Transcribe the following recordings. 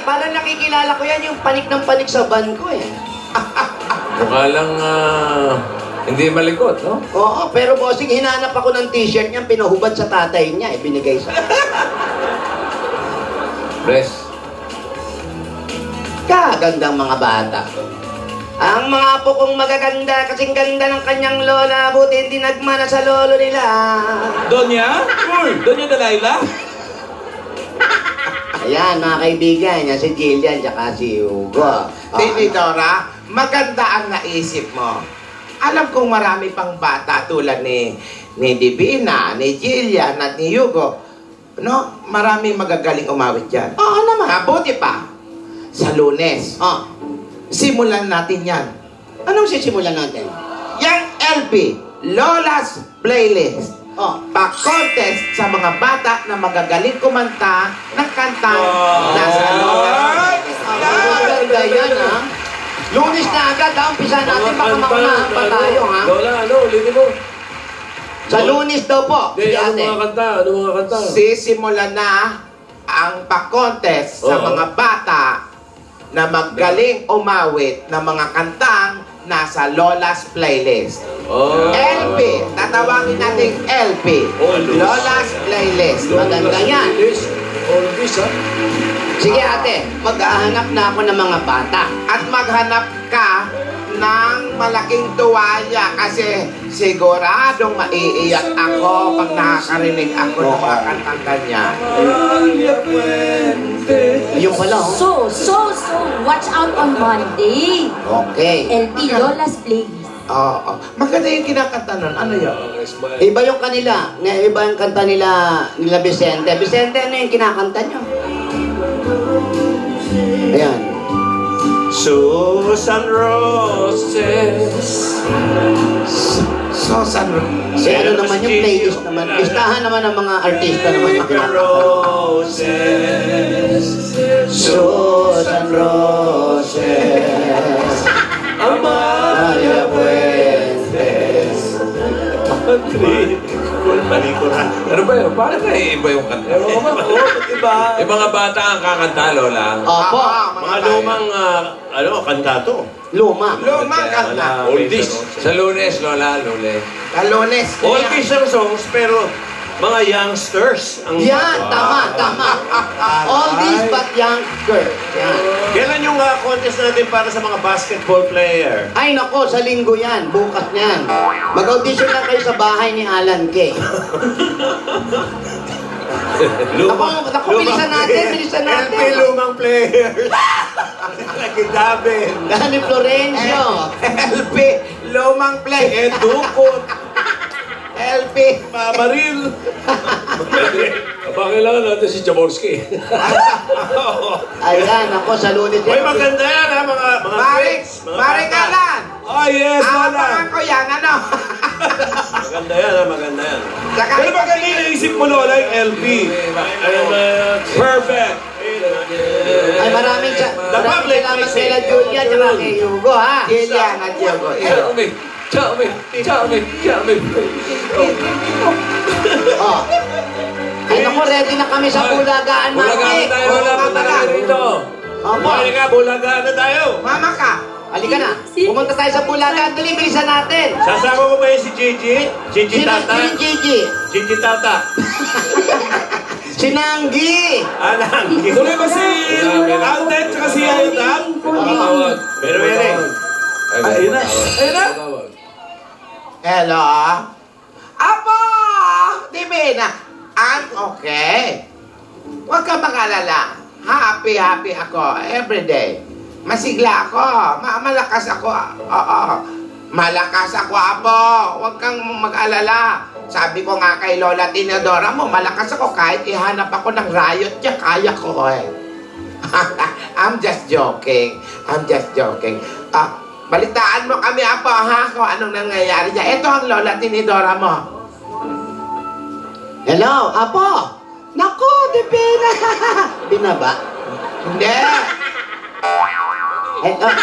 Parang nakikilala ko yan, yung panik ng panik sa van ko eh. Mukha lang, hindi malikot, no? Oo, pero bossing, hinanap ako ng t-shirt niya, pinahubad sa tatay niya, ibinigay sa akin. Bless. Kagandang mga bata. Ang mga apo kong magaganda, kasing ganda ng kanyang lola, buti hindi nagmana sa lolo nila. Donya? Donya Delilah? Ayan, mga kaibigan niya, si Jillian, tsaka si Hugo. Tinidora, maganda ang naisip mo. Alam kong marami pang bata tulad ni Divina, ni Jillian, at ni Hugo. No? Marami magagaling umawit dyan. Oo naman. Mabuti pa. Sa Lunes. Simulan natin yan. Anong sisimulan natin? Yang LP, Lola's Playlist. Pa-contest sa mga bata na magagaling kumanta ng kantang nasa Lola's Playlist. Maganda yan, ha? Lunes na agad, ha? Umpisa natin, baka maunahan pa tayo, ha? Lola, ulitin mo. Sa Lunes daw po. Hindi, ano mga kanta? Ano mga kanta? Sisimulan na ang pa-contest sa mga bata na magaling umawit ng mga kantang nasa Lola's Playlist. LP. Tatawagin natin LP. Lola's Playlist. Maganda yan. Oldies, ha? Sige ate, maghahanap na ako ng mga bata. At maghanap ka ng malaking tuwalya kasi siguradong maiiyak ako pag nakakarinig ako ng mga kantang ganyan. Yung pala, oh. So, watch out on Monday. Okay. LP Lola's Playlist. Oo. Maganda yung kinakanta nun. Ano yun? Iba yung kanila. Iba yung kanta nila Vicente. Vicente, ano yung kinakanta nyo? Ayan. Susan Roses. Susan Roses. Ano naman yung playlist naman? Listahan naman ng mga artista naman yung kinakanta. Roses. Susan Roses. Amalia Fuentes. Ano ba yun? Paano na iba yung kanta? Iba. Yung mga bata ang kakanta, Lola. Opo. Mga lumang, kantato. Luma. Lumang kanta. Oldies. Sa Lunes, Lola, Lunes. Kalones. Oldies ang songs, pero mga youngsters ang Yan, tama. Oldies but younger. Yan. Kailan yung contest natin para sa mga basketball player? Ay nako, sa linggo yan. Bukas yan. Mag-audition lang kayo sa bahay ni Alan K. Ako, bilisan natin. LP lumang players. Lagi Daben. Dani Florencio. LP, lumang play. Edukot. LP. Mamaril. Kailangan natin si Jaworski. Ayan, ako sa Lunes. Uy, maganda yan ha, mga Maring Alan. Oh, yes, Lola. Abangan ko yan, ano? Maganda yan ha, maganda yan. Saka, Pero maganda yung naisip mo, Lola, yung LP. Perfect. Ay, maraming salamat kay Julia at kay Hugo, ha? Jillian at Hugo. Tell me. Oh. Ay, naku, ready na kami sa bulagaan natin. Bulagaan tayo, Lola. Punta na rito. Opo. Halika, bulagaan na tayo. Mama ka. Halika na. Pumunta tayo sa bulagaan. Dali, bilisan natin. Sasama mo ba yun si Gigi? Gigi Tata? Gigi. Gigi Tata. Si Nanggi. Nanggi. Tuloy ba si Alden tsaka si Ayutan? Pero ayun na. Hello? Apo! Divina, I'm okay. Huwag ka mag-alala. Happy ako everyday. Masigla ako. Malakas ako. Oo. Malakas ako, Apo. Huwag kang mag-alala. Sabi ko nga kay Lola Tinidora mo, malakas ako kahit ihanap ako ng riot niya, kaya ko eh. I'm just joking. Balitaan mo kami, Apo, ha? Kung anong nangyayari dyan. Ito ang Lola Tinidora mo. Hello, Apo. Naku, Divina. Binaba. Hindi.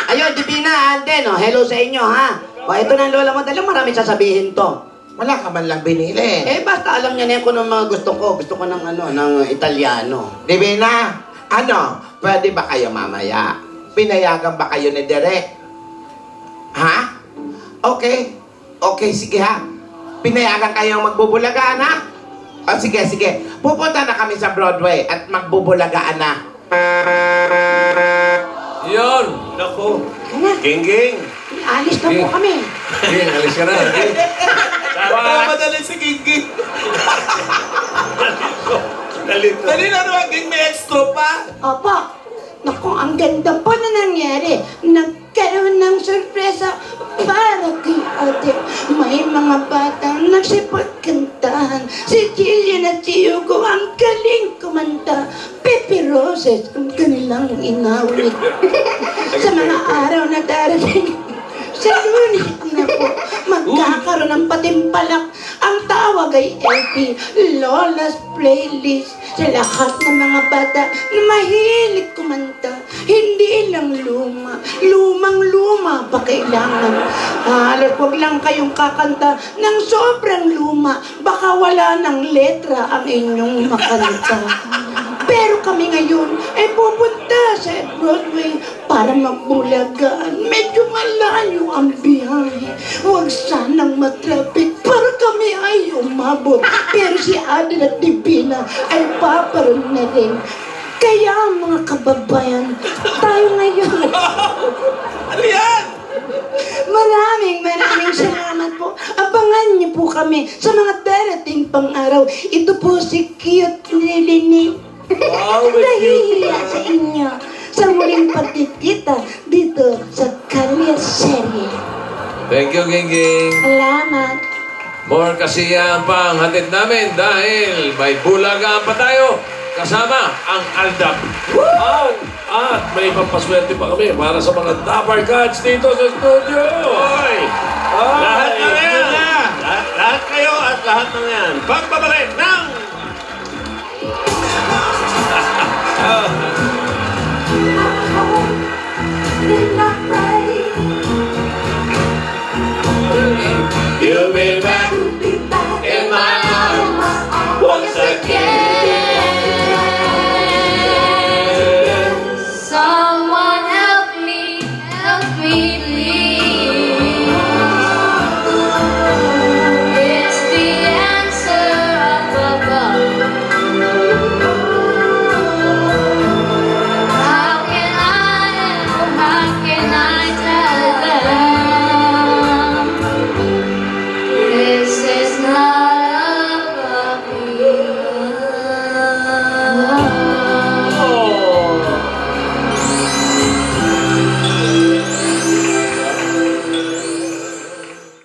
Ayun, Divina, Alden, oh. Hello sa inyo, ha? O, ito na ang lola mo. Dali, marami sasabihin to. Wala ka man lang binili. Basta alam niya na kung ng mga gusto ko. Gusto ko ng, ng Italiano. Divina, Pwede ba kayo mamaya? Pinayagan ba kayo ni Direk? Ha? Okay. Okay, sige ha. Pinayagan kayong magbubulagaan ha? O sige, sige. Pupunta na kami sa Broadway at magbubulagaan na. Yun. Naku. Ano? Ging-ging. Alis na po kami. Ging, alis ka na. Ging. Madali si Ging-ging. Dalito. Dali na naman, Ging, may extra pa. Opo. Naku, ang ganda po na nangyari. Nagkaroon ng sorpresa para kay ate. May mga batang nagsipagkantahan. Si Jillian at si Hugo ang galing kumanta. Pepe Roses ang kanilang inawit. Sa mga araw na darating, sa Lunes na po, magkakaroon ng patimpalak. Ang tawag ay LP, Lola's Playlist. Sa lahat ng mga bata na mahilig kumanta. Hindi lang luma, lumang-luma pa kailangan. Halos wag lang kayong kakanta ng sobrang luma. Baka wala ng letra ang inyong makanta. Pero kami ngayon ay pupunta sa Broadway para magbulagaan. Medyo malayo ang biyahe. Huwag sanang matraffic para kami ay umabot. Pero si Adel at Divina ay paparoon na rin. Kaya mga kababayan, tayo ngayon. Ano yan? Maraming salamat po. Abangan niyo po kami sa mga darating pang araw. Ito po si Cute Nilini. Wow, Nahihiya sa inyo sa muling pagkikita dito sa Kalye Serye. Thank you, Ging Ging. Salamat. More kasiyahan pa ang hatid namin dahil may bulagaan pa tayo kasama ang Aldab. At may pampaswerte pa kami para sa mga Dapper Cats dito sa studio. Hoy! Lahat na yan! Lahat kayo at lahat na yan. Pagbabalik ng